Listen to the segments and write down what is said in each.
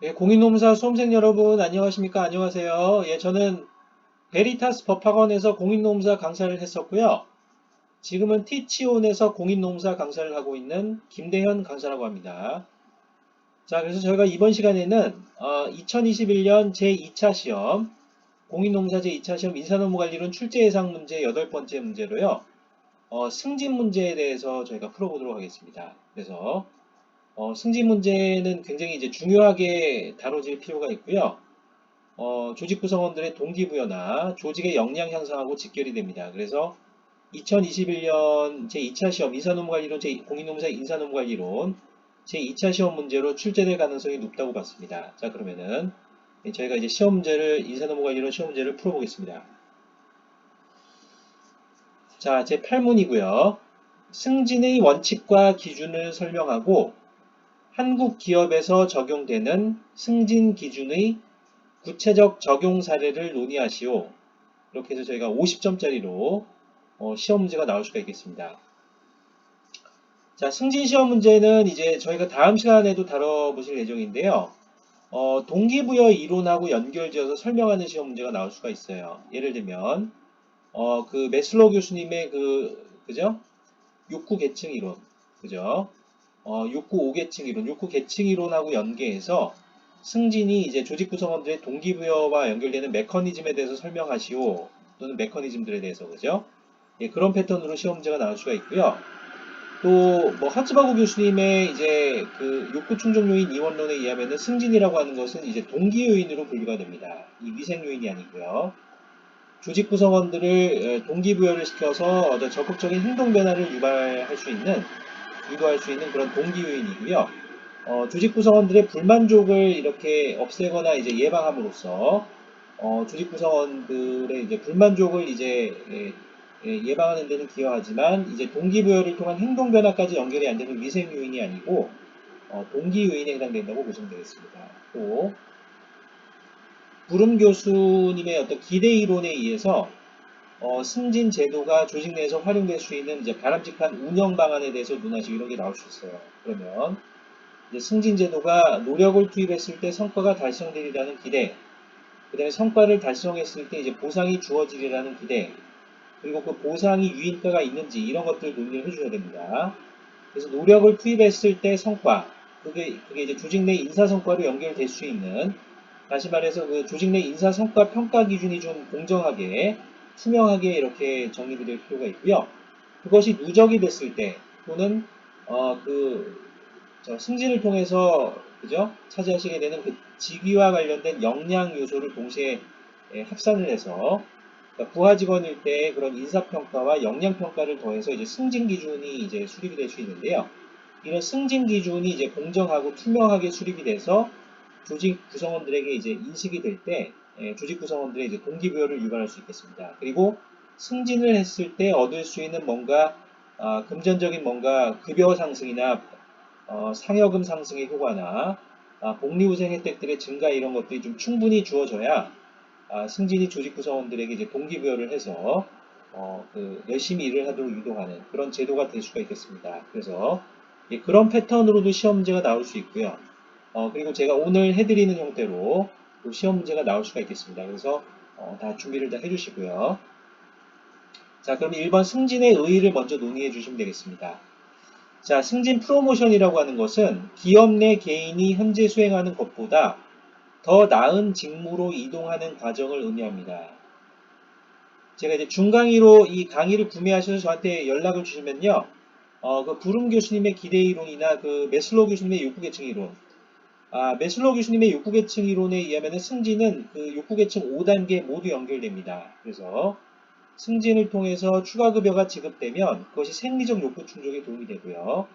예, 공인노무사 수험생 여러분 안녕하십니까? 안녕하세요. 예, 저는 베리타스 법학원에서 공인노무사 강사를 했었고요. 지금은 티치온에서 공인노무사 강사를 하고 있는 김대현 강사라고 합니다. 자, 그래서 저희가 이번 시간에는 2021년 제2차 시험 공인노무사 제2차 시험 인사노무관리론 출제 예상 문제 8번째 문제로요. 승진 문제에 대해서 저희가 풀어보도록 하겠습니다. 그래서 승진 문제는 굉장히 이제 중요하게 다뤄질 필요가 있고요. 조직 구성원들의 동기부여나 조직의 역량 향상하고 직결이 됩니다. 그래서 2021년 제2차 시험 인사노무관리론 공인노무사 인사노무관리론 제2차 시험 문제로 출제될 가능성이 높다고 봤습니다. 자, 그러면은 저희가 이제 시험 문제를 인사노무관리론 시험 문제를 풀어보겠습니다. 자, 제 8문이고요. 승진의 원칙과 기준을 설명하고 한국 기업에서 적용되는 승진 기준의 구체적 적용 사례를 논의하시오. 이렇게 해서 저희가 50점짜리로 시험 문제가 나올 수가 있겠습니다. 자, 승진 시험 문제는 이제 저희가 다음 시간에도 다뤄보실 예정인데요. 동기부여 이론하고 연결지어서 설명하는 시험 문제가 나올 수가 있어요. 예를 들면 그 메슬로우 교수님의 그죠? 욕구 계층 이론, 그죠? 욕구 5계층 이론, 욕구 계층 이론하고 연계해서 승진이 이제 조직 구성원들의 동기부여와 연결되는 메커니즘에 대해서 설명하시오. 또는 메커니즘들에 대해서, 그죠? 예, 그런 패턴으로 시험 문제가 나올 수가 있고요. 또, 뭐, 하츠바구 교수님의 이제 그 욕구 충족 요인 이원론에 의하면은 승진이라고 하는 것은 이제 동기 요인으로 분류가 됩니다. 이 위생 요인이 아니고요. 조직 구성원들을 동기부여를 시켜서 적극적인 행동 변화를 유도할 수 있는 그런 동기 요인이고요. 조직 구성원들의 불만족을 이렇게 없애거나 이제 예방함으로써 조직 구성원들의 이제 불만족을 이제 예방하는 데는 기여하지만 이제 동기부여를 통한 행동 변화까지 연결이 안 되는 위생 요인이 아니고 동기 요인에 해당된다고 보시면 되겠습니다. 또 부름 교수님의 어떤 기대 이론에 의해서 승진 제도가 조직 내에서 활용될 수 있는 이제 바람직한 운영 방안에 대해서 논하시고 이런 게 나올 수 있어요. 그러면 이제 승진 제도가 노력을 투입했을 때 성과가 달성되리라는 기대, 그 다음에 성과를 달성했을 때 이제 보상이 주어지리라는 기대, 그리고 그 보상이 유인가가 있는지 이런 것들 논의를 해주셔야 됩니다. 그래서 노력을 투입했을 때 성과, 그게 이제 조직 내 인사 성과로 연결될 수 있는, 다시 말해서 그 조직 내 인사 성과 평가 기준이 좀 공정하게, 투명하게 이렇게 정리될 필요가 있고요. 그것이 누적이 됐을 때, 또는 승진을 통해서 그죠? 차지하시게 되는 그 직위와 관련된 역량 요소를 동시에 합산을 해서 그러니까 부하 직원일 때 그런 인사평가와 역량평가를 더해서 이제 승진 기준이 이제 수립이 될 수 있는데요. 이런 승진 기준이 이제 공정하고 투명하게 수립이 돼서 조직 구성원들에게 이제 인식이 될 때 조직 구성원들의 이제 동기부여를 유발할 수 있겠습니다. 그리고 승진을 했을 때 얻을 수 있는 뭔가 금전적인 뭔가 급여 상승이나 상여금 상승의 효과나 복리후생 혜택들의 증가 이런 것들이 좀 충분히 주어져야 승진이 조직 구성원들에게 이제 동기부여를 해서 열심히 일을 하도록 유도하는 그런 제도가 될 수가 있겠습니다. 그래서 그런 패턴으로도 시험 문제가 나올 수 있고요. 그리고 제가 오늘 해드리는 형태로 또 시험 문제가 나올 수가 있겠습니다. 그래서 다 준비를 다 해주시고요. 자, 그럼 1번 승진의 의의를 먼저 논의해 주시면 되겠습니다. 자, 승진 프로모션이라고 하는 것은 기업 내 개인이 현재 수행하는 것보다 더 나은 직무로 이동하는 과정을 의미합니다. 제가 이제 중강의로 이 강의를 구매하셔서 저한테 연락을 주시면요. 그 부름 교수님의 기대 이론이나 그 메슬로우 교수님의 욕구계층 이론, 메슬로우 교수님의 욕구계층 이론에 의하면 승진은 그 욕구계층 5단계 모두 연결됩니다. 그래서 승진을 통해서 추가급여가 지급되면 그것이 생리적 욕구 충족에 도움이 되고요.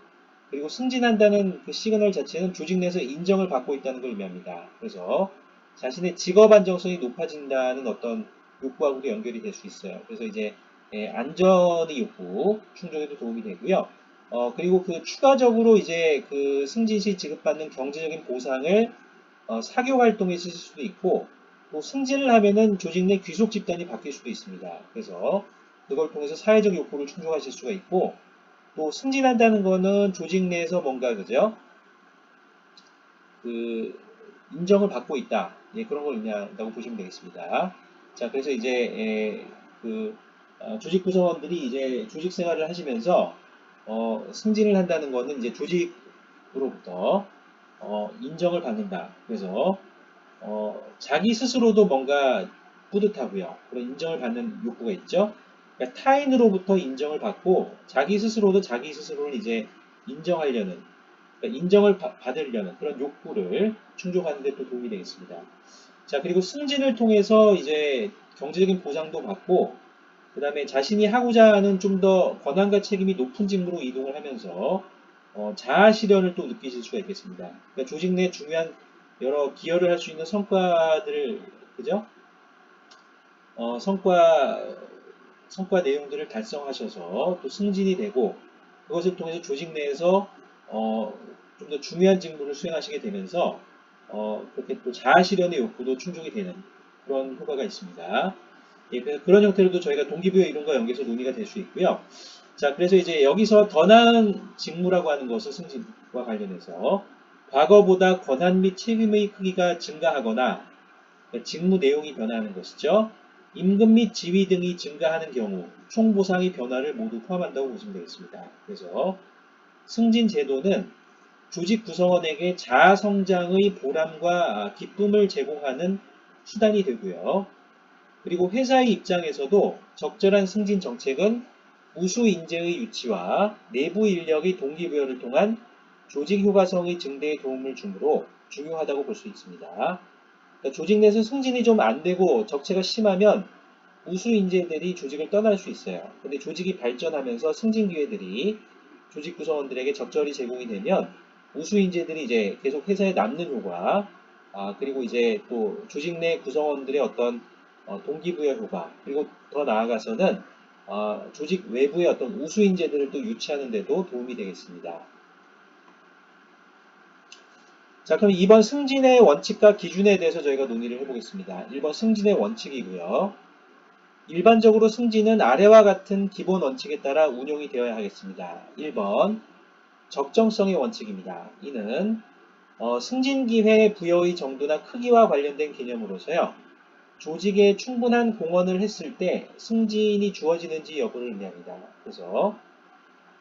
그리고 승진한다는 그 시그널 자체는 조직 내에서 인정을 받고 있다는 걸 의미합니다. 그래서 자신의 직업 안정성이 높아진다는 어떤 욕구하고도 연결이 될 수 있어요. 그래서 이제 안전의 욕구 충족에도 도움이 되고요. 그리고 그 추가적으로 이제 그 승진 시 지급받는 경제적인 보상을 사교 활동에 쓰실 수도 있고 또 승진을 하면은 조직 내 귀속 집단이 바뀔 수도 있습니다. 그래서 그걸 통해서 사회적 욕구를 충족하실 수가 있고 또 승진한다는 거는 조직 내에서 뭔가 그죠? 그 인정을 받고 있다. 예, 그런 걸 의미한다고 보시면 되겠습니다. 자, 그래서 이제 조직 구성원들이 이제 조직 생활을 하시면서 승진을 한다는 거는 이제 조직으로부터 인정을 받는다. 그래서 자기 스스로도 뭔가 뿌듯하고요. 그런 인정을 받는 욕구가 있죠. 그러니까 타인으로부터 인정을 받고 자기 스스로도 자기 스스로를 이제 인정하려는, 그러니까 인정을 받으려는 그런 욕구를 충족하는 데 또 도움이 되겠습니다. 자, 그리고 승진을 통해서 이제 경제적인 보상도 받고, 그 다음에 자신이 하고자 하는 좀 더 권한과 책임이 높은 직무로 이동을 하면서 자아 실현을 또 느끼실 수가 있겠습니다. 그러니까 조직 내 중요한 여러 기여를 할 수 있는 성과들을, 그죠? 성과 내용들을 달성하셔서 또 승진이 되고, 그것을 통해서 조직 내에서 좀 더 중요한 직무를 수행하시게 되면서 그렇게 또 자아 실현의 욕구도 충족이 되는 그런 효과가 있습니다. 예, 그래서 그런 형태로도 저희가 동기부여 이론과 연계해서 논의가 될 수 있고요. 자, 그래서 이제 여기서 더 나은 직무라고 하는 것은 승진과 관련해서 과거보다 권한 및 책임의 크기가 증가하거나 직무 내용이 변화하는 것이죠. 임금 및 지위 등이 증가하는 경우 총 보상의 변화를 모두 포함한다고 보시면 되겠습니다. 그래서 승진 제도는 조직 구성원에게 자아 성장의 보람과 기쁨을 제공하는 수단이 되고요. 그리고 회사의 입장에서도 적절한 승진 정책은 우수 인재의 유치와 내부 인력의 동기부여를 통한 조직 효과성의 증대에 도움을 주므로 중요하다고 볼 수 있습니다. 그러니까 조직 내에서 승진이 좀 안 되고 적체가 심하면 우수 인재들이 조직을 떠날 수 있어요. 근데 조직이 발전하면서 승진 기회들이 조직 구성원들에게 적절히 제공이 되면 우수 인재들이 이제 계속 회사에 남는 효과, 그리고 이제 또 조직 내 구성원들의 어떤 동기부여 효과, 그리고 더 나아가서는 조직 외부의 어떤 우수 인재들을 또 유치하는 데도 도움이 되겠습니다. 자, 그럼 2번 승진의 원칙과 기준에 대해서 저희가 논의를 해보겠습니다. 1번 승진의 원칙이고요. 일반적으로 승진은 아래와 같은 기본 원칙에 따라 운용이 되어야 하겠습니다. 1번 적정성의 원칙입니다. 이는 승진 기회 부여의 정도나 크기와 관련된 개념으로서요. 조직에 충분한 공헌을 했을 때 승진이 주어지는지 여부를 의미합니다. 그래서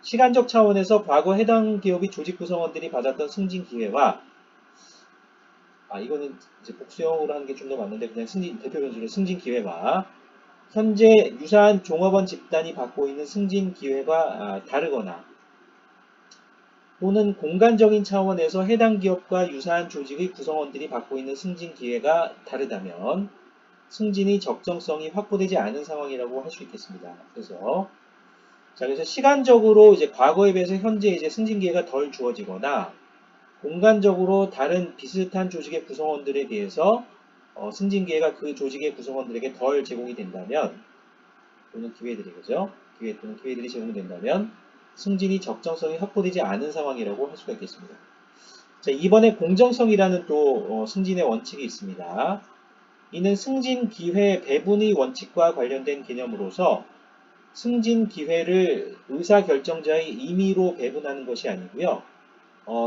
시간적 차원에서 과거 해당 기업의 조직 구성원들이 받았던 승진 기회와 이거는 이제 복수형으로 하는 게 좀 더 맞는데 그냥 대표 변수로 승진 기회와 현재 유사한 종업원 집단이 받고 있는 승진 기회가 다르거나 또는 공간적인 차원에서 해당 기업과 유사한 조직의 구성원들이 받고 있는 승진 기회가 다르다면 승진의 적정성이 확보되지 않은 상황이라고 할 수 있겠습니다. 그래서 시간적으로 이제 과거에 비해서 현재 이제 승진 기회가 덜 주어지거나 공간적으로 다른 비슷한 조직의 구성원들에 비해서 승진 기회가 그 조직의 구성원들에게 덜 제공이 된다면 또는 기회들이 그죠? 기회 또는 기회들이 제공된다면 승진이 적정성이 확보되지 않은 상황이라고 할 수가 있겠습니다. 자, 이번에 공정성이라는 또 승진의 원칙이 있습니다. 이는 승진 기회 배분의 원칙과 관련된 개념으로서 승진 기회를 의사결정자의 임의로 배분하는 것이 아니고요.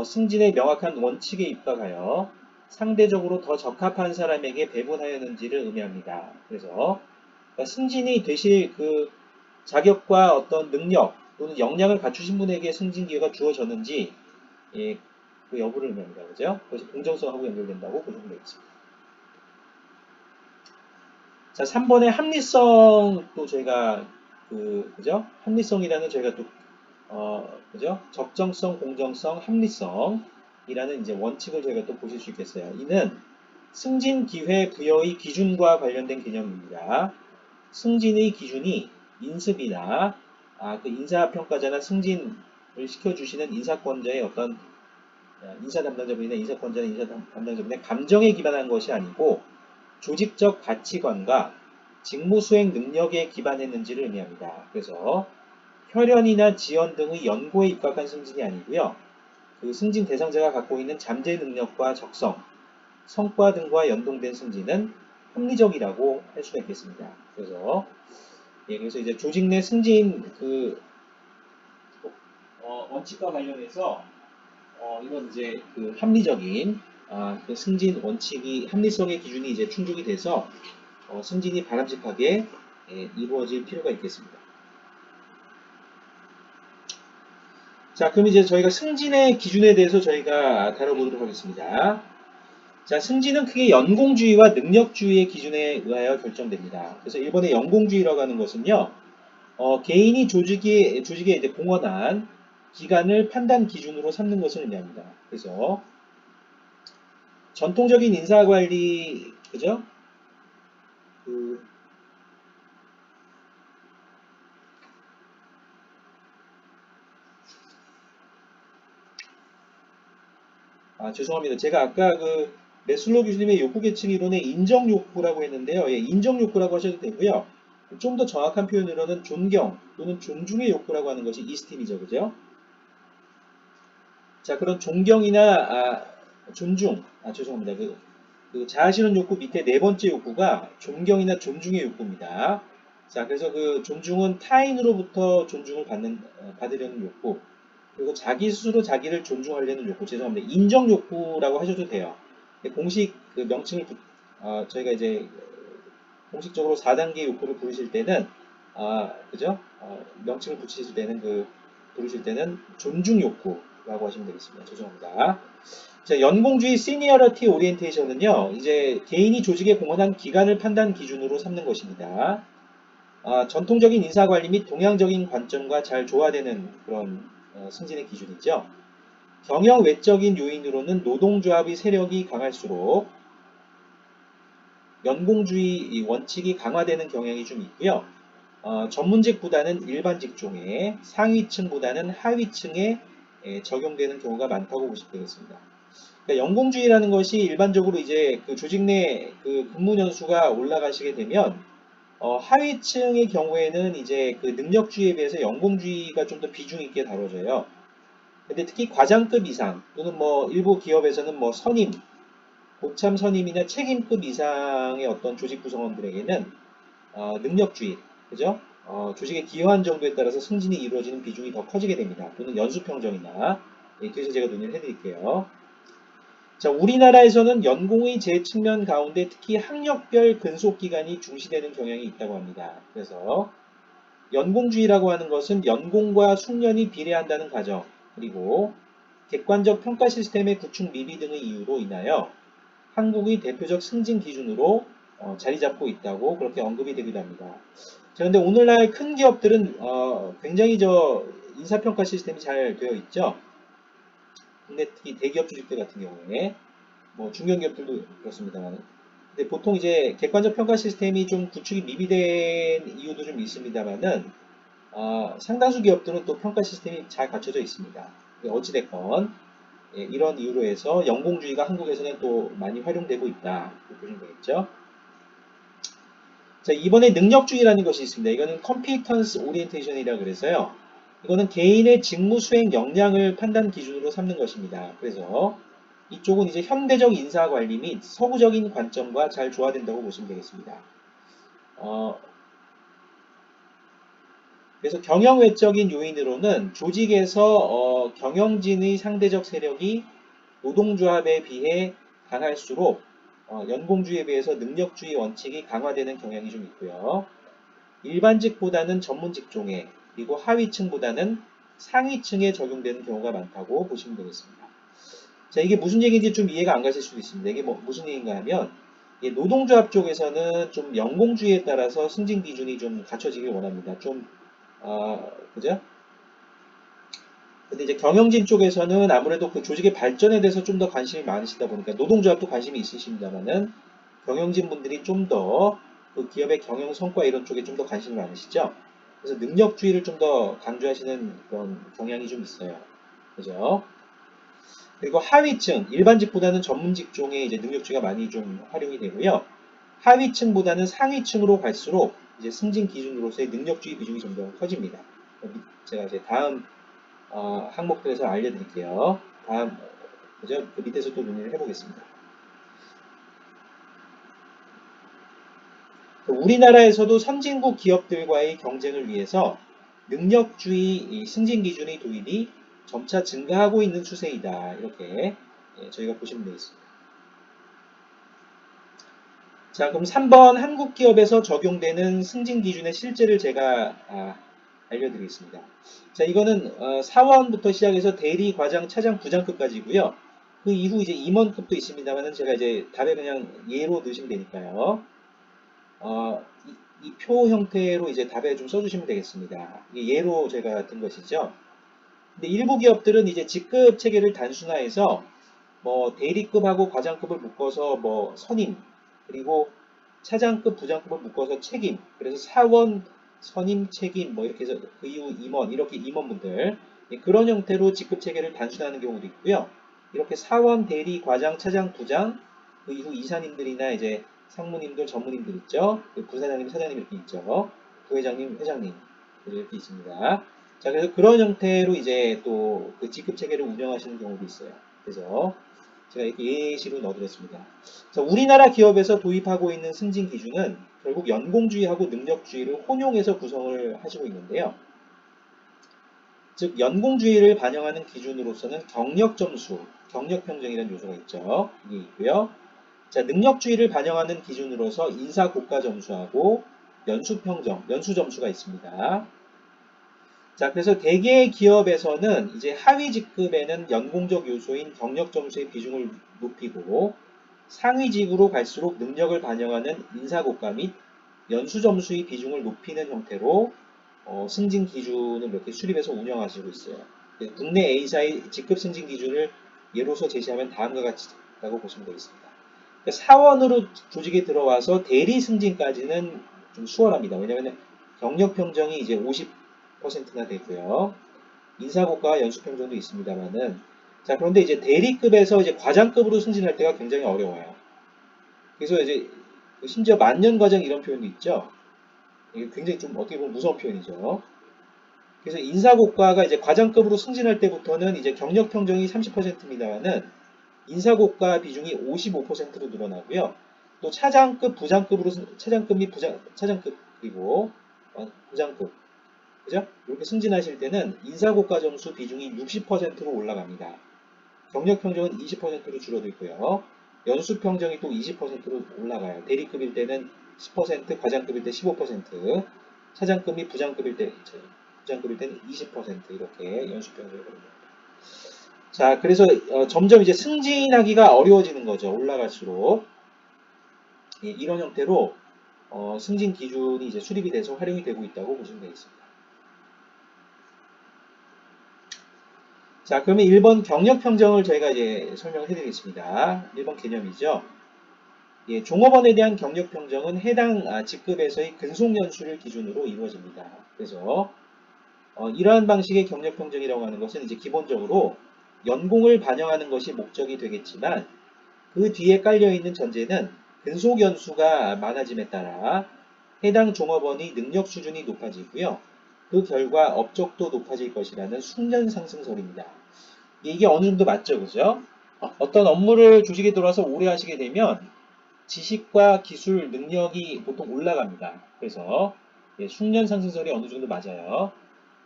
승진의 명확한 원칙에 입각하여 상대적으로 더 적합한 사람에게 배분하였는지를 의미합니다. 그래서 승진이 되실 그 자격과 어떤 능력 또는 역량을 갖추신 분에게 승진 기회가 주어졌는지 예, 그 여부를 의미합니다. 그죠? 그래서 공정성하고 연결된다고 보시면 되겠습니다. 자, 3번의 합리성 또 저희가 그죠? 합리성이라는 저희가 또 그죠? 적정성, 공정성, 합리성이라는 이제 원칙을 저희가 또 보실 수 있겠어요. 이는 승진 기회 부여의 기준과 관련된 개념입니다. 승진의 기준이 인습이나 그 인사평가자나 승진을 시켜주시는 인사권자의 어떤 인사 담당자분이나 인사권자나 인사 담당자분의 감정에 기반한 것이 아니고 조직적 가치관과 직무 수행 능력에 기반했는지를 의미합니다. 그래서 혈연이나 지연 등의 연고에 입각한 승진이 아니고요. 그 승진 대상자가 갖고 있는 잠재 능력과 적성, 성과 등과 연동된 승진은 합리적이라고 할 수가 있겠습니다. 그래서 이제 조직 내 승진 원칙과 관련해서 이건 이제 그 합리적인 그 승진 원칙이 합리성의 기준이 이제 충족이 돼서 승진이 바람직하게 이루어질 필요가 있겠습니다. 자, 그럼 이제 저희가 승진의 기준에 대해서 저희가 다뤄보도록 하겠습니다. 자, 승진은 크게 연공주의와 능력주의의 기준에 의하여 결정됩니다. 그래서 일본의 연공주의라고 하는 것은요, 개인이 조직에 이제 공헌한 기간을 판단 기준으로 삼는 것을 의미합니다. 그래서 전통적인 인사관리, 그죠? 그, 죄송합니다. 제가 아까 그 메슬로 교수님의 욕구계층 이론의 인정욕구라고 했는데요. 예, 인정욕구라고 하셔도 되고요. 좀 더 정확한 표현으로는 존경 또는 존중의 욕구라고 하는 것이 이스팀이죠. 그죠? 자, 그런 존경이나 존중, 죄송합니다. 그 자아실현 욕구 밑에 네 번째 욕구가 존경이나 존중의 욕구입니다. 자, 그래서 그 존중은 타인으로부터 존중을 받으려는 욕구, 그리고 자기 스스로 자기를 존중하려는 욕구, 죄송합니다. 인정 욕구라고 하셔도 돼요. 공식 그 명칭을 저희가 이제 공식적으로 4단계 욕구를 부르실 때는 그죠? 명칭을 붙이실 때는 부르실 때는 존중 욕구라고 하시면 되겠습니다. 죄송합니다. 자, 연공주의 시니어리티 오리엔테이션은요, 이제 개인이 조직에 공헌한 기간을 판단 기준으로 삼는 것입니다. 전통적인 인사관리 및 동양적인 관점과 잘 조화되는 그런 승진의 기준이죠. 경영 외적인 요인으로는 노동조합의 세력이 강할수록 연공주의 원칙이 강화되는 경향이 좀 있고요. 전문직보다는 일반 직종에 상위층보다는 하위층에 적용되는 경우가 많다고 보시면 되겠습니다. 그러니까 연공주의라는 것이 일반적으로 이제 그 조직 내 그 근무 연수가 올라가시게 되면 하위층의 경우에는 이제 그 능력주의에 비해서 연공주의가 좀 더 비중 있게 다뤄져요. 근데 특히 과장급 이상 또는 뭐 일부 기업에서는 뭐 선임, 고참 선임이나 책임급 이상의 어떤 조직 구성원들에게는 능력주의, 그죠? 조직의 기여한 정도에 따라서 승진이 이루어지는 비중이 더 커지게 됩니다. 또는 연수평정이나 뒤에서 제가 논의를 해드릴게요. 자, 우리나라에서는 연공의 제 측면 가운데 특히 학력별 근속기간이 중시되는 경향이 있다고 합니다. 그래서 연공주의라고 하는 것은 연공과 숙련이 비례한다는 가정, 그리고 객관적 평가 시스템의 구축 미비 등의 이유로 인하여 한국의 대표적 승진 기준으로 자리 잡고 있다고 그렇게 언급이 되기도 합니다. 자, 근데 오늘날 큰 기업들은 굉장히 인사평가 시스템이 잘 되어 있죠. 근데 특히 대기업 조직들 같은 경우에 뭐 중견기업들도 그렇습니다만, 근데 보통 이제 객관적 평가 시스템이 좀 구축이 미비된 이유도 좀 있습니다만은 상당수 기업들은 또 평가 시스템이 잘 갖춰져 있습니다. 어찌됐건 이런 이유로 해서 연공주의가 한국에서는 또 많이 활용되고 있다. 보시면 되겠죠. 자, 이번에 능력주의라는 것이 있습니다. 이거는 컴피턴스 오리엔테이션이라 그래서요. 이거는 개인의 직무 수행 역량을 판단 기준으로 삼는 것입니다. 그래서 이쪽은 이제 현대적 인사관리 및 서구적인 관점과 잘 조화된다고 보시면 되겠습니다. 그래서 경영 외적인 요인으로는 조직에서 경영진의 상대적 세력이 노동조합에 비해 강할수록 연공주의에 비해서 능력주의 원칙이 강화되는 경향이 좀 있고요. 일반직보다는 전문직종에, 그리고 하위층보다는 상위층에 적용되는 경우가 많다고 보시면 되겠습니다. 자, 이게 무슨 얘기인지 좀 이해가 안 가실 수도 있습니다. 이게 무슨 얘기인가 하면 노동조합 쪽에서는 좀 연공주의에 따라서 승진 기준이 좀 갖춰지길 원합니다. 그죠? 근데 이제 경영진 쪽에서는 아무래도 그 조직의 발전에 대해서 좀 더 관심이 많으시다 보니까 노동조합도 관심이 있으십니다만은 경영진 분들이 좀 더 그 기업의 경영 성과 이런 쪽에 좀 더 관심이 많으시죠. 그래서 능력주의를 좀 더 강조하시는 그런 경향이 좀 있어요. 그죠? 그리고 하위층, 일반직보다는 전문직종에 이제 능력주의가 많이 좀 활용이 되고요. 하위층보다는 상위층으로 갈수록 이제 승진 기준으로서의 능력주의 비중이 좀 더 커집니다. 제가 이제 다음 항목들에서 알려드릴게요. 다음, 그죠? 그 밑에서 또 논의를 해보겠습니다. 우리나라에서도 선진국 기업들과의 경쟁을 위해서 능력주의 승진 기준의 도입이 점차 증가하고 있는 추세이다. 이렇게 저희가 보시면 되겠습니다. 자, 그럼 3번 한국 기업에서 적용되는 승진 기준의 실제를 제가 알려드리겠습니다. 자, 이거는 사원부터 시작해서 대리, 과장, 차장, 부장급까지고요. 그 이후 이제 임원급도 있습니다만은 제가 이제 답에 그냥 예로 넣으시면 되니까요. 이 표 형태로 이제 답에 좀 써주시면 되겠습니다. 이게 예로 제가 든 것이죠. 근데 일부 기업들은 이제 직급 체계를 단순화해서 뭐 대리급하고 과장급을 묶어서 뭐 선임, 그리고 차장급, 부장급을 묶어서 책임, 그래서 사원, 선임, 책임 뭐 이렇게 해서 그 이후 임원, 이렇게 임원분들 그런 형태로 직급 체계를 단순화하는 경우도 있고요. 이렇게 사원, 대리, 과장, 차장, 부장, 그 이후 이사님들이나 이제 상무님들, 전무님들 있죠. 그 부사장님, 사장님 이렇게 있죠. 부회장님, 회장님 이렇게 있습니다. 자, 그래서 그런 형태로 이제 또 그 직급 체계를 운영하시는 경우도 있어요. 그래서 제가 이렇게 예시로 넣어드렸습니다. 자, 우리나라 기업에서 도입하고 있는 승진 기준은 결국 연공주의하고 능력주의를 혼용해서 구성을 하시고 있는데요. 즉 연공주의를 반영하는 기준으로서는 경력점수, 경력평정이라는 요소가 있죠. 이게 있고요. 자, 능력주의를 반영하는 기준으로서 인사고과점수하고 연수평정, 연수점수가 있습니다. 자, 그래서 대개 기업에서는 이제 하위 직급에는 연공적 요소인 경력 점수의 비중을 높이고 상위직으로 갈수록 능력을 반영하는 인사고과 및 연수 점수의 비중을 높이는 형태로 승진 기준을 이렇게 수립해서 운영하시고 있어요. 국내 A사의 직급 승진 기준을 예로서 제시하면 다음과 같다고 보시면 되겠습니다. 그러니까 사원으로 조직에 들어와서 대리 승진까지는 좀 수월합니다. 왜냐하면 경력 평정이 이제 50%나 되고요. 인사고과와 연수평정도 있습니다만은 자, 그런데 이제 대리급에서 이제 과장급으로 승진할 때가 굉장히 어려워요. 그래서 이제 심지어 만년과장 이런 표현도 있죠. 이게 굉장히 좀 어떻게 보면 무서운 표현이죠. 그래서 인사고과가 이제 과장급으로 승진할 때부터는 이제 경력평정이 30%입니다만은 인사고과 비중이 55%로 늘어나고요. 또 차장급, 부장급으로 차장급 및 차장급 그리고 부장급 그죠? 이렇게 승진하실 때는 인사고과 점수 비중이 60%로 올라갑니다. 경력평정은 20%로 줄어들고요. 연수평정이 또 20%로 올라가요. 대리급일 때는 10%, 과장급일 때 15%, 차장급 및 부장급일 때는 20% 이렇게 연수평정이 됩니다. 자, 그래서 점점 이제 승진하기가 어려워지는 거죠. 올라갈수록. 예, 이런 형태로 승진 기준이 이제 수립이 돼서 활용이 되고 있다고 보시면 되겠습니다. 자, 그러면 1번 경력평정을 저희가 이제 설명을 해드리겠습니다. 1번 개념이죠. 예, 종업원에 대한 경력평정은 해당 직급에서의 근속연수를 기준으로 이루어집니다. 그래서 이러한 방식의 경력평정이라고 하는 것은 이제 기본적으로 연공을 반영하는 것이 목적이 되겠지만 그 뒤에 깔려있는 전제는 근속연수가 많아짐에 따라 해당 종업원의 능력 수준이 높아지고요. 그 결과 업적도 높아질 것이라는 숙련상승설입니다. 이게 어느 정도 맞죠, 그죠? 어떤 업무를 조직에 들어와서 오래 하시게 되면 지식과 기술, 능력이 보통 올라갑니다. 그래서 숙련상승설이 어느 정도 맞아요.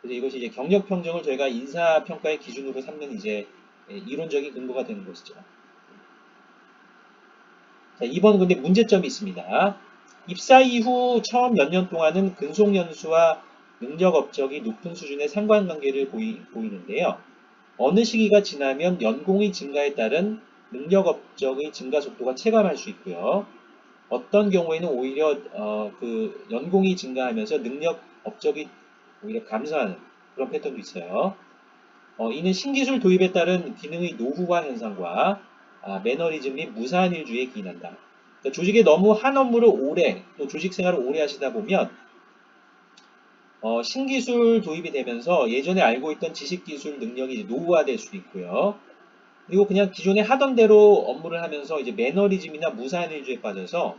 그래서 이것이 이제 경력평정을 저희가 인사평가의 기준으로 삼는 이제 이론적인 근거가 되는 것이죠. 자, 2번 근데 문제점이 있습니다. 입사 이후 처음 몇 년 동안은 근속연수와 능력 업적이 높은 수준의 상관관계를 보이는데요. 어느 시기가 지나면 연공의 증가에 따른 능력 업적의 증가 속도가 체감할 수 있고요. 어떤 경우에는 오히려 그 연공이 증가하면서 능력 업적이 오히려 감소하는 그런 패턴도 있어요. 이는 신기술 도입에 따른 기능의 노후화 현상과 매너리즘 및 무사한 일주의에 기인한다. 그러니까 조직에 너무 한 업무를 오래 또 조직 생활을 오래 하시다 보면 신기술 도입이 되면서 예전에 알고 있던 지식기술 능력이 이제 노후화될 수도 있고요. 그리고 그냥 기존에 하던 대로 업무를 하면서 이제 매너리즘이나 무사한 일주의에 빠져서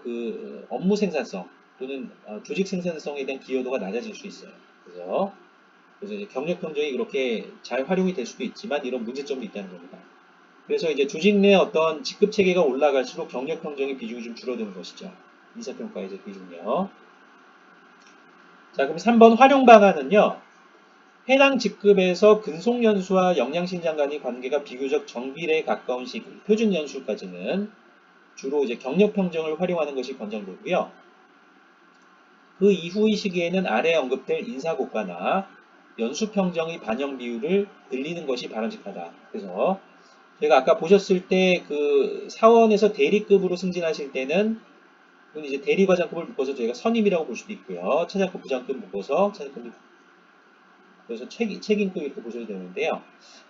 그 업무 생산성 또는 조직 생산성에 대한 기여도가 낮아질 수 있어요. 그래서 이제 경력 평정이 그렇게 잘 활용이 될 수도 있지만 이런 문제점도 있다는 겁니다. 그래서 이제 조직 내 어떤 직급 체계가 올라갈수록 경력 평정의 비중이 좀 줄어드는 것이죠. 인사평가의 이제 비중이요. 자, 그럼 3번 활용 방안은요. 해당 직급에서 근속연수와 역량신장 간의 관계가 비교적 정비례에 가까운 시기, 표준연수까지는 주로 이제 경력평정을 활용하는 것이 권장되고요. 그 이후의 시기에는 아래 언급될 인사고과나 연수평정의 반영 비율을 늘리는 것이 바람직하다. 그래서 제가 아까 보셨을 때 그 사원에서 대리급으로 승진하실 때는 그건 이제 대리과장급을 묶어서 저희가 선임이라고 볼 수도 있고요. 차장급, 부장급 묶어서 차장급, 그래서 책임급 이렇게 보셔도 되는데요.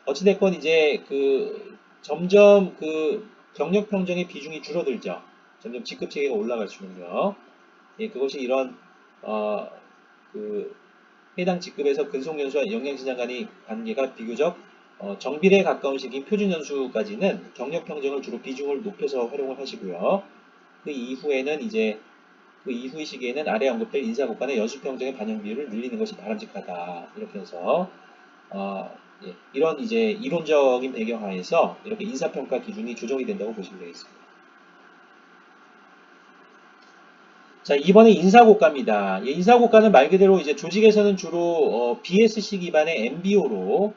어찌됐건 이제 그 점점 그 경력 평정의 비중이 줄어들죠. 점점 직급 체계가 올라갈수록요. 예, 그것이 이런 어, 그 해당 직급에서 근속연수와 영양시장 간의 관계가 비교적 정비례에 가까운 시기인 표준연수까지는 경력 평정을 주로 비중을 높여서 활용을 하시고요. 그 이후에는 이제 그 이후의 시기에는 아래 언급될 인사고과나 연수평정의 반영 비율을 늘리는 것이 바람직하다. 이렇게 해서 예, 이런 이제 이론적인 배경하에서 이렇게 인사평가 기준이 조정이 된다고 보시면 되겠습니다. 자, 이번에 인사고과입니다. 예, 인사고과는 말 그대로 이제 조직에서는 주로 BSC 기반의 MBO로,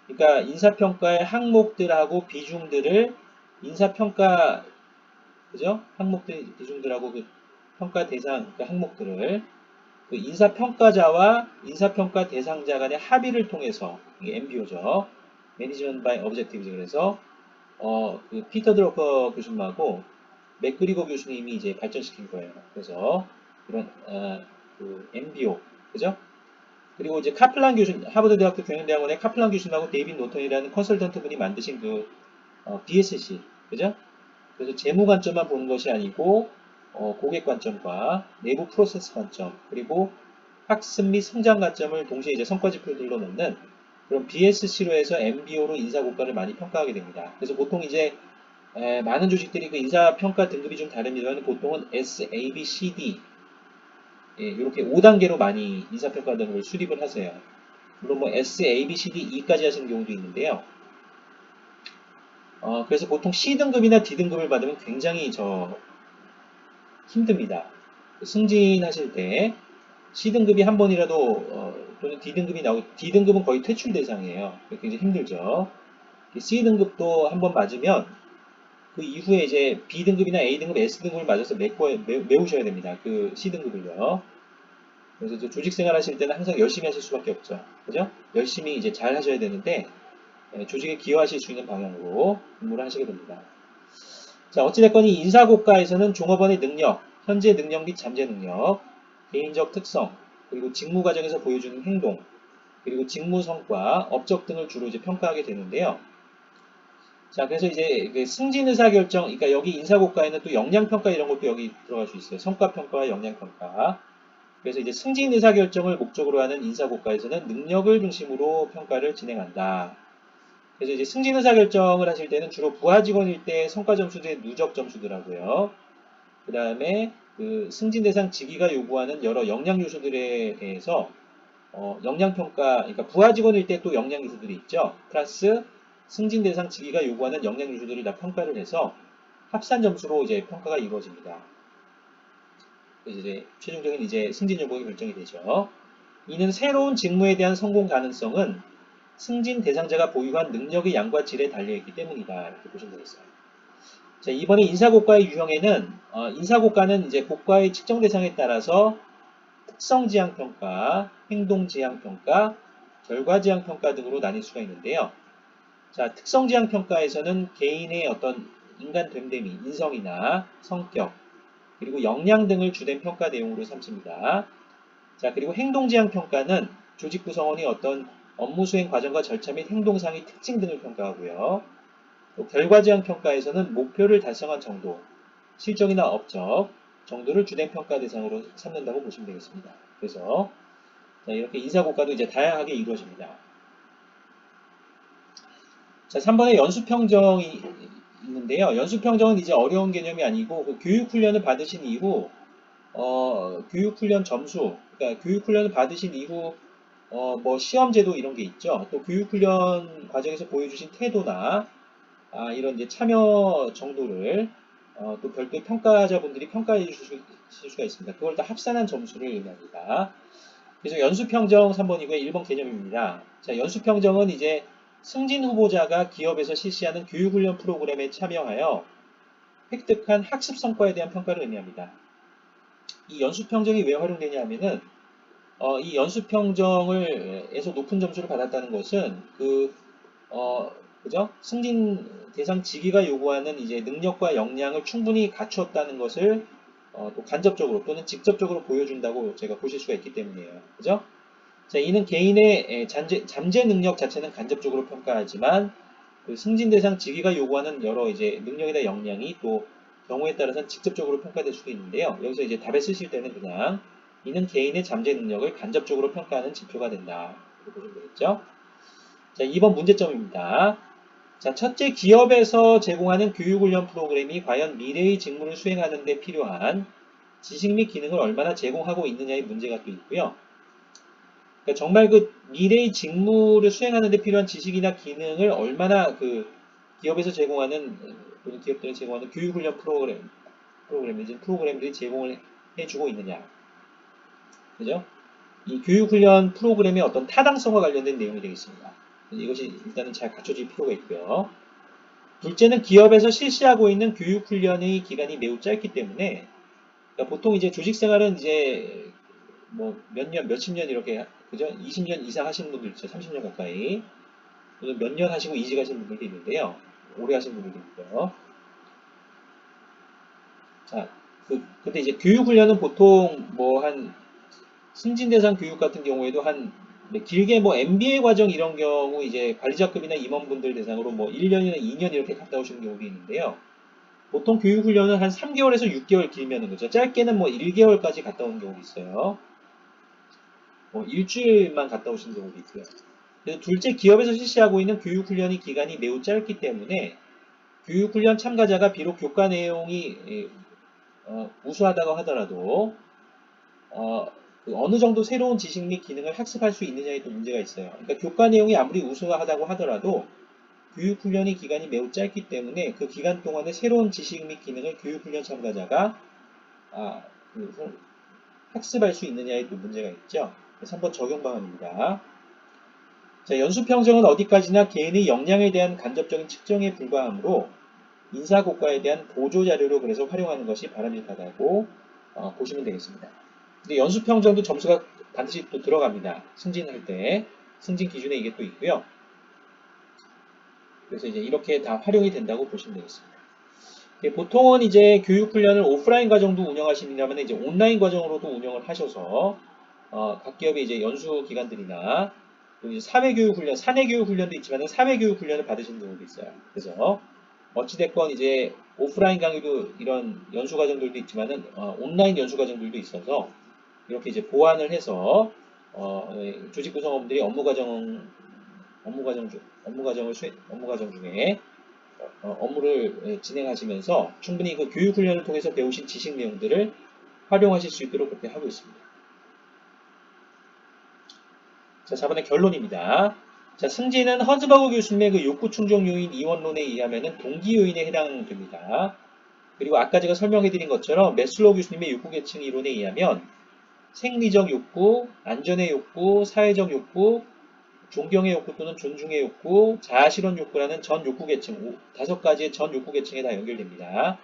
그러니까 인사평가의 항목들하고 비중들을 인사평가, 그죠? 항목들 비중들하고 그 평가 대상 그 항목들을 그 인사평가자와 인사평가 대상자 간의 합의를 통해서, 이게 MBO죠. Management by Objectives. 그래서 그 피터 드러커 교수님하고 맥그리거 교수님이 이제 발전시킨 거예요. 그래서 이런 그 MBO, 그죠? 그리고 이제 카플란 교수, 하버드 대학교 경영대학원의 카플란 교수님하고 데이빗 노턴이라는 컨설턴트 분이 만드신 그 BSC, 그죠? 그래서 재무 관점만 보는 것이 아니고 고객 관점과 내부 프로세스 관점, 그리고 학습 및 성장 관점을 동시에 이제 성과 지표들로 넣는 그런 BSC로 해서 MBO로 인사고과를 많이 평가하게 됩니다. 그래서 보통 이제 많은 조직들이 그 인사평가 등급이 좀 다릅니다만 보통은 S, A, B, C, D 예, 이렇게 5단계로 많이 인사평가 등급을 수립을 하세요. 물론 뭐 S, A, B, C, D, E까지 하시는 경우도 있는데요. 그래서 보통 C등급이나 D등급을 받으면 굉장히 힘듭니다. 승진하실 때 C등급이 한 번이라도 또는 D등급이 나오고 D등급은 거의 퇴출 대상이에요. 굉장히 힘들죠. C등급도 한 번 맞으면 그 이후에 이제 B등급이나 A등급, S등급을 맞아서 메우셔야 됩니다. 그 C등급을요. 그래서 이제 조직 생활 하실 때는 항상 열심히 하실 수밖에 없죠. 그죠? 열심히 이제 잘 하셔야 되는데, 조직에 기여하실 수 있는 방향으로 근무를 하시게 됩니다. 자, 어찌됐건 이 인사고과에서는 종업원의 능력, 현재 능력 및 잠재 능력, 개인적 특성, 그리고 직무 과정에서 보여주는 행동, 그리고 직무 성과, 업적 등을 주로 이제 평가하게 되는데요. 자, 그래서 이제 그 승진 의사 결정, 그러니까 여기 인사고과에는 또 역량평가 이런 것도 여기 들어갈 수 있어요. 성과평가와 역량평가. 그래서 이제 승진 의사 결정을 목적으로 하는 인사고과에서는 능력을 중심으로 평가를 진행한다. 그래서 이제 승진 의사 결정을 하실 때는 주로 부하 직원일 때 성과 점수들의 누적 점수들하고요. 그 다음에 그 승진 대상 직위가 요구하는 여러 역량 요소들에 대해서 역량평가, 그러니까 부하 직원일 때 또 역량 요소들이 있죠. 플러스 승진 대상 직위가 요구하는 역량 요소들을 다 평가를 해서 합산 점수로 이제 평가가 이루어집니다. 그래서 이제 최종적인 이제 승진 여부가 결정이 되죠. 이는 새로운 직무에 대한 성공 가능성은 승진 대상자가 보유한 능력의 양과 질에 달려있기 때문이다. 이렇게 보시면 되겠어요. 자, 이번에 인사고과의 유형에는 인사고과는 이제 고과의 측정 대상에 따라서 특성 지향 평가, 행동 지향 평가, 결과 지향 평가 등으로 나뉠 수가 있는데요. 자, 특성 지향 평가에서는 개인의 어떤 인간 됨됨이, 인성이나 성격, 그리고 역량 등을 주된 평가 내용으로 삼습니다. 자, 그리고 행동 지향 평가는 조직 구성원이 어떤 업무 수행 과정과 절차 및 행동상의 특징 등을 평가하고요. 또 결과 지향 평가에서는 목표를 달성한 정도, 실적이나 업적 정도를 주된 평가 대상으로 삼는다고 보시면 되겠습니다. 그래서 이렇게 인사고과도 이제 다양하게 이루어집니다. 자, 3번에 연수평정이 있는데요. 연수평정은 이제 어려운 개념이 아니고 그 교육훈련을 받으신 이후 교육훈련 점수, 그러니까 교육훈련을 받으신 이후 뭐 시험제도 이런 게 있죠. 또 교육훈련 과정에서 보여주신 태도나 이런 이제 참여 정도를 또 별도의 평가자분들이 평가해 주실 수가 있습니다. 그걸 다 합산한 점수를 의미합니다. 그래서 연수평정 3번이고요. 1번 개념입니다. 자, 연수평정은 이제 승진 후보자가 기업에서 실시하는 교육훈련 프로그램에 참여하여 획득한 학습 성과에 대한 평가를 의미합니다. 이 연수평정이 왜 활용되냐 하면은 이 연수평정에서 높은 점수를 받았다는 것은 그죠? 승진 대상 직위가 요구하는 이제 능력과 역량을 충분히 갖추었다는 것을 또 간접적으로 또는 직접적으로 보여준다고 제가 보실 수가 있기 때문이에요. 그죠? 자, 이는 개인의 잠재 능력 자체는 간접적으로 평가하지만 그 승진 대상 직위가 요구하는 여러 이제 능력이나 역량이 또 경우에 따라서는 직접적으로 평가될 수도 있는데요. 여기서 이제 답에 쓰실 때는 그냥 이는 개인의 잠재 능력을 간접적으로 평가하는 지표가 된다. 이렇게 보시면 되겠죠. 자, 2번 문제점입니다. 자, 첫째, 기업에서 제공하는 교육훈련 프로그램이 과연 미래의 직무를 수행하는 데 필요한 지식 및 기능을 얼마나 제공하고 있느냐의 문제가 또 있고요. 그러니까 정말 그 미래의 직무를 수행하는 데 필요한 지식이나 기능을 얼마나 그 기업에서 제공하는 그런 기업들이 제공하는 교육훈련 프로그램들이 제공을 해주고 있느냐. 그죠? 이 교육훈련 프로그램의 어떤 타당성과 관련된 내용이 되겠습니다. 이것이 일단은 잘 갖춰질 필요가 있고요. 둘째는 기업에서 실시하고 있는 교육훈련의 기간이 매우 짧기 때문에 그러니까 보통 이제 조직생활은 이제 뭐 몇 년, 몇십 년 이렇게 그죠? 20년 이상 하시는 분들 있죠. 30년 가까이. 몇 년 하시고 이직하시는 분들도 있는데요. 오래 하시는 분들도 있고요. 자, 근데 이제 교육훈련은 보통 뭐 한 승진대상 교육 같은 경우에도 한 길게 뭐 MBA 과정 이런 경우 이제 관리자급이나 임원분들 대상으로 뭐 1년이나 2년 이렇게 갔다 오시는 경우도 있는데요. 보통 교육훈련은 한 3개월에서 6개월 길면은 그죠. 짧게는 뭐 1개월까지 갔다 오는 경우도 있어요. 뭐 일주일만 갔다 오시는 경우도 있고요. 그래서 둘째, 기업에서 실시하고 있는 교육훈련의 기간이 매우 짧기 때문에 교육훈련 참가자가 비록 교과 내용이 우수하다고 하더라도 어, 그 어느 정도 새로운 지식 및 기능을 학습할 수 있느냐에 또 문제가 있어요. 그러니까 교과 내용이 아무리 우수하다고 하더라도 교육훈련의 기간이 매우 짧기 때문에 그 기간 동안에 새로운 지식 및 기능을 교육훈련 참가자가 아, 학습할 수 있느냐에 또 문제가 있죠. 그래서 한번 적용 방안입니다. 자, 연수평정은 어디까지나 개인의 역량에 대한 간접적인 측정에 불과하므로 인사고과에 대한 보조자료로 그래서 활용하는 것이 바람직하다고 보시면 되겠습니다. 근데 연수평정도 점수가 반드시 또 들어갑니다. 승진할 때. 승진 기준에 이게 또 있고요. 그래서 이제 이렇게 다 활용이 된다고 보시면 되겠습니다. 보통은 이제 교육훈련을 오프라인 과정도 운영하시려면 이제 온라인 과정으로도 운영을 하셔서 각 기업의 이제 연수 기관들이나 이제 사회교육훈련, 사내교육훈련도 있지만 사회교육훈련을 받으시는 경우도 있어요. 그래서 어찌됐건 이제 오프라인 강의도 이런 연수 과정들도 있지만은 온라인 연수 과정들도 있어서 이렇게 이제 보완을 해서 조직 구성원들이 업무 과정 중에 업무를 진행하시면서 충분히 그 교육 훈련을 통해서 배우신 지식 내용들을 활용하실 수 있도록 그렇게 하고 있습니다. 자, 4번의 결론입니다. 자, 승진은 허즈버그 교수님의 그 욕구 충족 요인 이원론에 의하면은 동기 요인에 해당됩니다. 그리고 아까 제가 설명해드린 것처럼 매슬로우 교수님의 욕구 계층 이론에 의하면 생리적 욕구, 안전의 욕구, 사회적 욕구, 존경의 욕구 또는 존중의 욕구, 자아실현 욕구라는 전 욕구 계층, 5가지의 전 욕구 계층에 다 연결됩니다.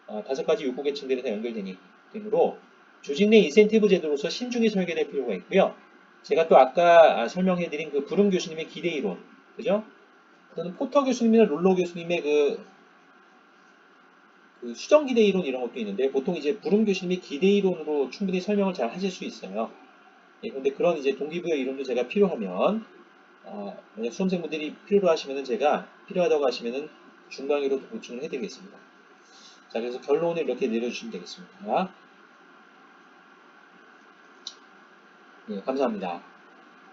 5가지 욕구 계층들에 다 연결되므로 조직 내 인센티브 제도로서 신중히 설계될 필요가 있고요. 제가 또 아까 설명해드린 그 브룸 교수님의 기대 이론, 그죠? 또는 포터 교수님이나 롤러 교수님의 그 수정 기대 이론 이런 것도 있는데 보통 이제 브룸 교수님이 기대 이론으로 충분히 설명을 잘 하실 수 있어요. 예, 그런데 그런 이제 동기부여 이론도 제가 필요하면 만약 수험생분들이 필요로 하시면은 제가 필요하다고 하시면은 중강의로 보충을 해드리겠습니다. 자, 그래서 결론을 이렇게 내려주시면 되겠습니다. 예, 감사합니다.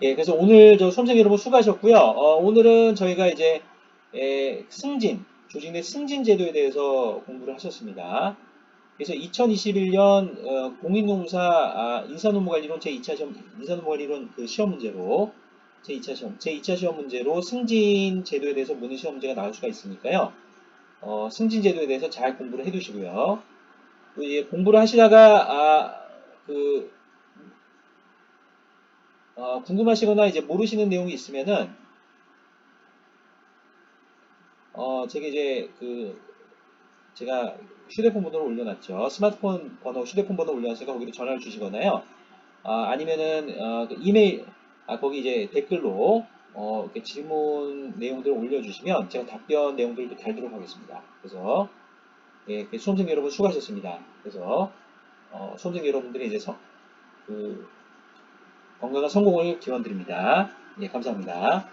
예, 그래서 오늘 저 수험생 여러분 수고하셨고요. 오늘은 저희가 이제 승진, 조직 내 승진 제도에 대해서 공부를 하셨습니다. 그래서 2021년 공인노무사 인사노무관리론 제2차 시험, 인사노무관리론 그 시험 문제로 제2차 시험 문제로 승진 제도에 대해서 문의 시험 문제가 나올 수가 있으니까요. 승진 제도에 대해서 잘 공부를 해두시고요. 또 이제 공부를 하시다가 그 궁금하시거나 이제 모르시는 내용이 있으면은 제가 이제 그 제가 휴대폰 번호를 올려놨죠. 스마트폰 번호, 휴대폰 번호 올려놨으니까 거기로 전화를 주시거나요. 아니면은 그 이메일, 거기 이제 댓글로 이렇게 질문 내용들을 올려주시면 제가 답변 내용들도 달도록 하겠습니다. 그래서 예, 수험생 여러분 수고하셨습니다. 그래서 수험생 여러분들이 이제 그 건강한 성공을 기원드립니다. 예, 감사합니다.